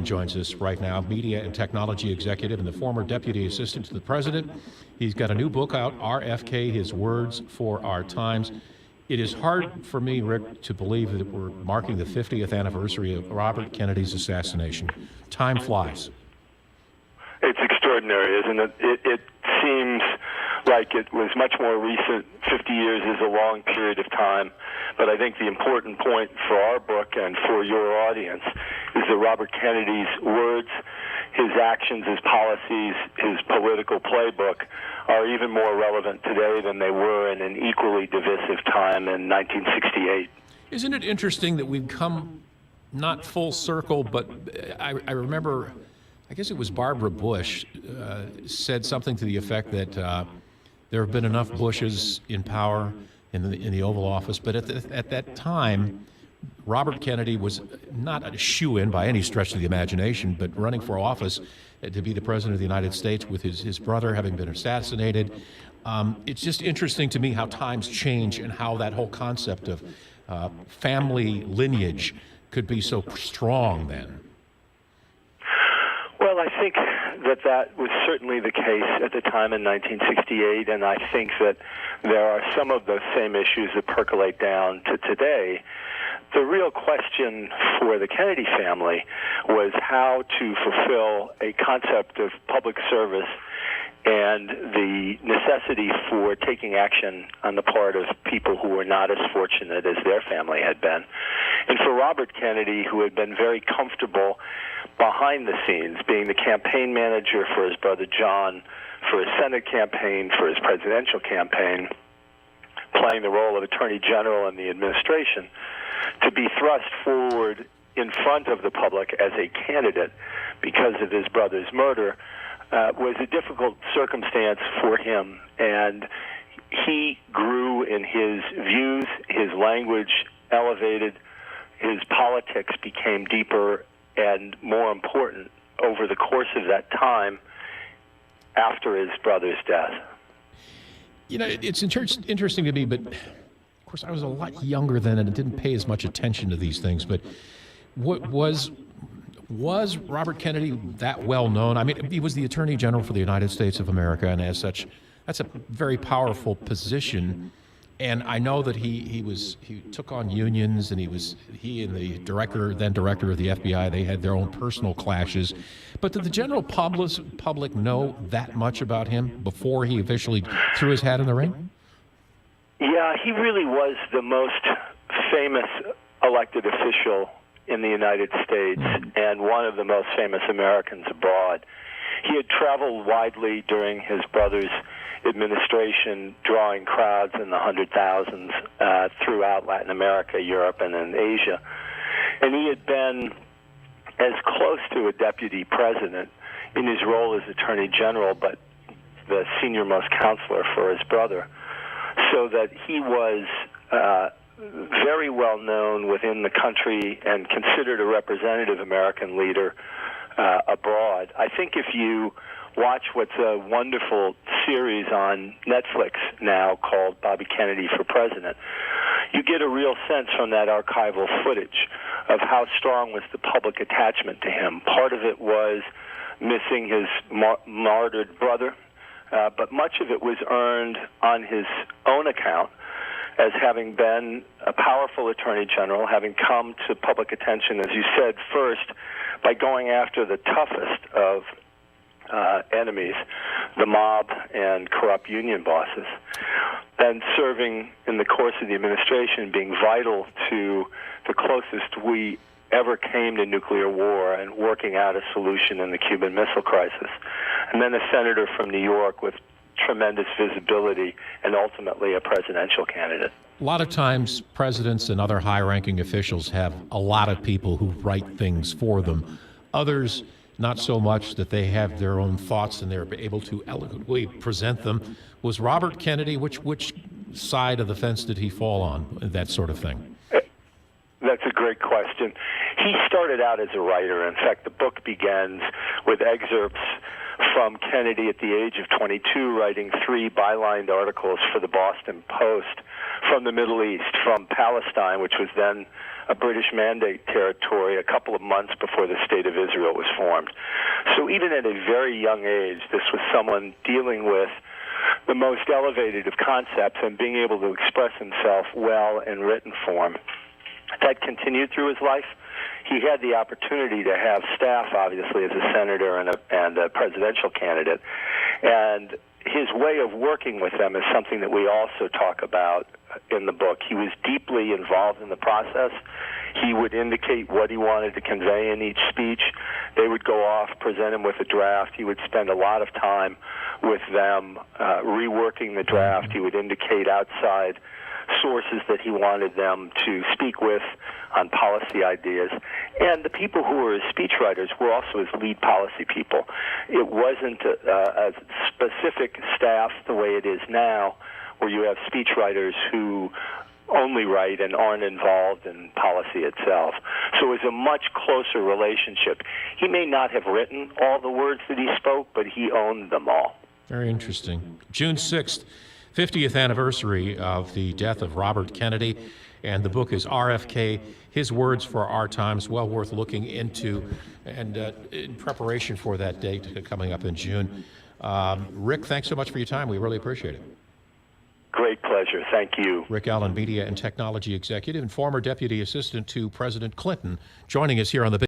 joins us right now, media and technology executive and the former deputy assistant to the president. He's got a new book out, RFK, His Words for Our Times. It is hard for me, Rick, to believe that we're marking the 50th anniversary of Robert Kennedy's assassination. Time flies. It's extraordinary, isn't it? It seems like it was much more recent. 50 years is a long period of time. But I think the important point for our book and for your audience is that Robert Kennedy's words, his actions, his policies, his political playbook are even more relevant today than they were in an equally divisive time in 1968. Isn't it interesting that we've come not full circle, but I remember, I guess it was Barbara Bush said something to the effect that there have been enough Bushes in power in the Oval Office, but at that time, Robert Kennedy was not a shoo-in by any stretch of the imagination, but running for office to be the president of the United States with his brother having been assassinated. It's just interesting to me how times change and how that whole concept of family lineage could be so strong then. Well, I think that was certainly the case at the time in 1968, and I think that there are some of those same issues that percolate down to today. The real question for the Kennedy family was how to fulfill a concept of public service and the necessity for taking action on the part of people who were not as fortunate as their family had been. And for Robert Kennedy, who had been very comfortable behind the scenes, being the campaign manager for his brother John, for his Senate campaign, for his presidential campaign, playing the role of Attorney General in the administration, to be thrust forward in front of the public as a candidate because of his brother's murder was a difficult circumstance for him. And he grew in his views, his language elevated, his politics became deeper and more important over the course of that time after his brother's death. You know, it's interesting to me, but of course I was a lot younger then and didn't pay as much attention to these things, but what was Robert Kennedy that well known? I mean, he was the Attorney General for the United States of America, and as such, that's a very powerful position. And I know that he took on unions, and he and the then director of the FBI, they had their own personal clashes. But did the general public know that much about him before he officially threw his hat in the ring? Yeah, he really was the most famous elected official in the United States and one of the most famous Americans abroad. He had traveled widely during his brother's administration, drawing crowds in the 100,000s throughout Latin America, Europe, and in Asia. And he had been as close to a deputy president in his role as Attorney General, but the senior-most counselor for his brother, so that he was very well known within the country and considered a representative American leader abroad. I think if you watch what's a wonderful series on Netflix now called Bobby Kennedy for President, you get a real sense from that archival footage of how strong was the public attachment to him. Part of it was missing his martyred brother, but much of it was earned on his own account as having been a powerful Attorney General, having come to public attention, as you said, first by going after the toughest of enemies, the mob and corrupt union bosses, and serving in the course of the administration, being vital to the closest we ever came to nuclear war and working out a solution in the Cuban Missile Crisis. And then a senator from New York with tremendous visibility and ultimately a presidential candidate. A lot of times presidents and other high-ranking officials have a lot of people who write things for them. Others, not so much, that they have their own thoughts and they're able to eloquently present them. Was Robert Kennedy, which side of the fence did he fall on, that sort of thing? That's a great question. He started out as a writer. In fact, the book begins with excerpts from Kennedy at the age of 22, writing 3 bylined articles for the Boston Post from the Middle East, from Palestine, which was then a British Mandate territory a couple of months before the State of Israel was formed. So even at a very young age, this was someone dealing with the most elevated of concepts and being able to express himself well in written form. That continued through his life. He had the opportunity to have staff, obviously, as a senator and a presidential candidate. And his way of working with them is something that we also talk about in the book. He was deeply involved in the process. He would indicate what he wanted to convey in each speech. They would go off, present him with a draft. He would spend a lot of time with them reworking the draft. He would indicate outside sources that he wanted them to speak with on policy ideas. And the people who were his speechwriters were also his lead policy people. It wasn't a specific staff the way it is now, where you have speechwriters who only write and aren't involved in policy itself. So it was a much closer relationship. He may not have written all the words that he spoke, but he owned them all. Very interesting. June 6th, 50th anniversary of the death of Robert Kennedy, and the book is RFK, His Words for Our Times, well worth looking into, and in preparation for that date coming up in June. Rick, thanks so much for your time. We really appreciate it. Great pleasure. Thank you. Rick Allen, Media and Technology Executive and former Deputy Assistant to President Clinton, joining us here on the